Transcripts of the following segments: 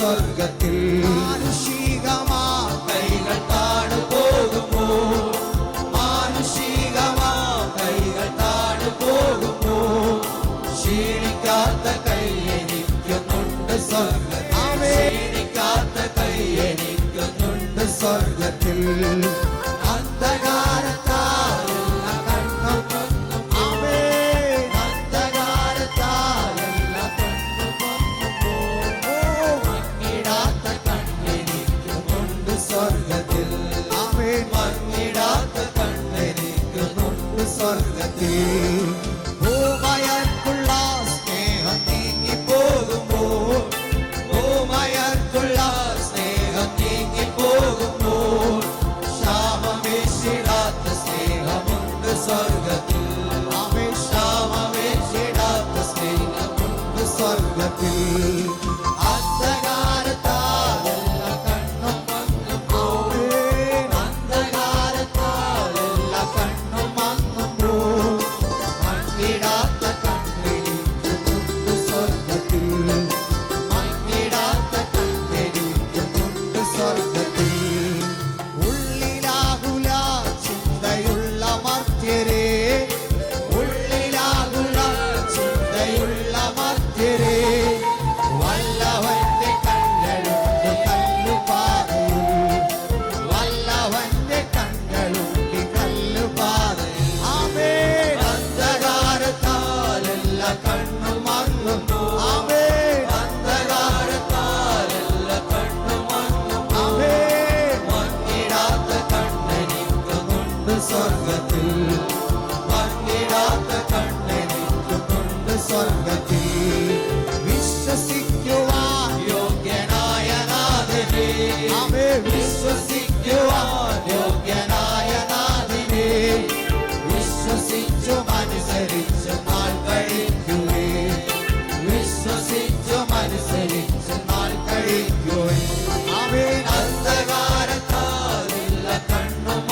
സ്വർഗത്തിൽ. മാനുഷികമാ കൈകൾ താണു പോകുമോ, മാനുഷികമാ കൈകൾ താണു പോകുമോ, ക്ഷീണിക്കാത്ത കൈ എനിക്കുന്നുണ്ട് സ്വർഗത്തിൽ. ക്ഷീണിക്കാത്ത കൈ എനിക്കുന്നുണ്ട് സ്വർഗത്തിൽ. ഭൂമയർക്കുള്ള സ്നേഹം നീങ്ങിപ്പോകുമ്പോ, ഭൂമയർക്കുള്ള സ്നേഹം നീങ്ങിപ്പോകുമ്പോ, ക്ഷാമമേശിടാത്ത സ്നേഹമുണ്ട് സ്വർഗത്തിൽ. ക്ഷാമമേശിടാത്ത സ്നേഹമുണ്ട് സ്വർഗത്തിൽ. സ്വർഗത്തിൽ മങ്ങിടാത്ത കണ്ണെനിക്കുന്നുണ്ട് സ്വർഗത്തിൽ. വിശ്വസിക്കുവാൻ യോഗ്യനായ നാഥനെ, വിശ്വസിക്കുവാൻ യോഗ്യനായ നാഥനെ, വിശ്വസിച്ചും അനുസരിച്ചും നാൾ കഴിക്കുവേ, വിശ്വസിച്ചും അനുസരിച്ചും നാൾ കഴിക്കുവേ. അവൻ അന്ധകാരത്താലുള്ള കണ്ണും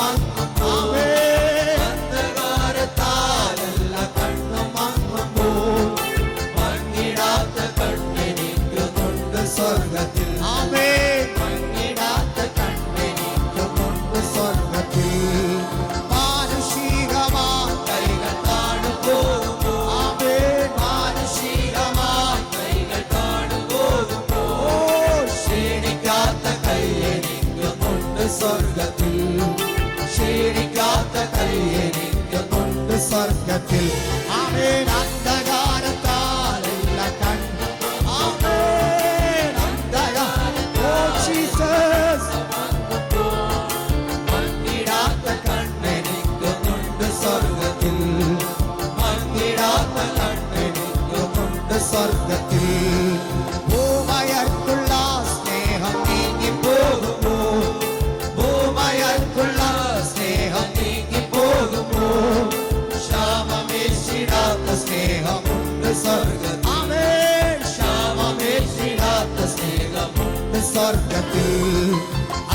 സ്വർഗത്തിൽ. മങ്ങിടാത്ത കണ്ണെനിക്കുന്നുണ്ട് സ്വർഗത്തിൽ. മാനുഷികമാ കൈകൾ താണു പോകുമോ, മാനുഷികമാ കൈകൾ താണു പോകുമോ, ക്ഷീണിക്കാത്ത കൈ എനിക്കുന്നുണ്ട് സ്വർഗത്തിൽ. ക്ഷീണിക്കാത്ത കൈ എനിക്കുന്നുണ്ട് സ്വർഗത്തിൽ. ആമേൻ. അന്ധകാരത്താലുള്ള കണ്ണ് മങ്ങിടാത്ത കണ്ണെനിക്കുന്നുണ്ട് സ്വർഗത്തിൽ. മങ്ങിടാത്ത കണ്ണെനിക്കുന്നുണ്ട് സ്വർഗത്തിൽ. ഭൂമയർക്കുള്ള സ്നേഹം നീങ്ങിപ്പോകുമോ, ഭൂമയർക്കുള്ള സ്നേഹം നീങ്ങിപ്പോകുമോ, ക്ഷാമമേശിടാത്ത സ്നേഹമുണ്ട് സ്വർഗത്തിൽ. ക്ഷാമമേശിടാത്ത സ്നേഹമുണ്ട് സ്വർഗത്തിൽ.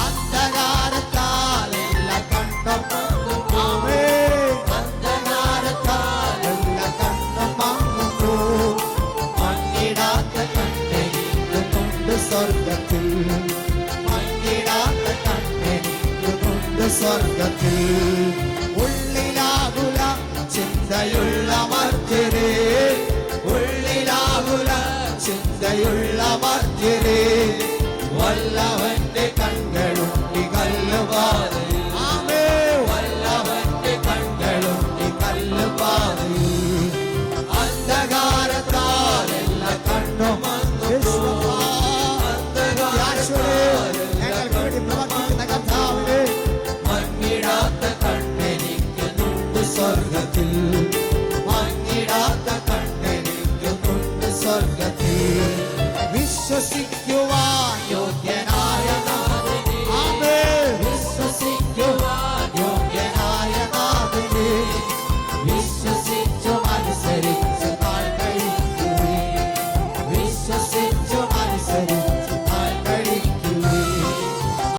അന്ധകാരത്താലുള്ള കണ്ണം അന്ധകാരത്താലുള്ള കണ്ണം മങ്ങുന്നു, മങ്ങിടാത്ത കണ്ണെനിക്കുന്നുണ്ട് സ്വർഗത്തിൽ. മങ്ങിടാത്ത കണ്ണെനിക്കുന്നുണ്ട് സ്വർഗത്തിൽ. ഉള്ളിലാകുല ചിന്തയുള്ള മർത്യരേ, ഉള്ളിലാകുല ചിന്തയുള്ള മർത്യരേ, വല്ലവന്റെ കണ്ണുകളുണ്ടി കല്ലുപാതയിൽ. വല്ലവന്റെ കണ്ണുകളുണ്ടി കല്ലുപാതയിൽ. അന്ധകാരത്താലുള്ള കണ്ണും മങ്ങിടാത്ത കണ്ണെനിക്കുന്നുണ്ട് സ്വർഗത്തിൽ. മങ്ങിടാത്ത കണ്ണെനിക്കുന്നുണ്ട് സ്വർഗത്തിൽ. വിശ്വസിക്കൂ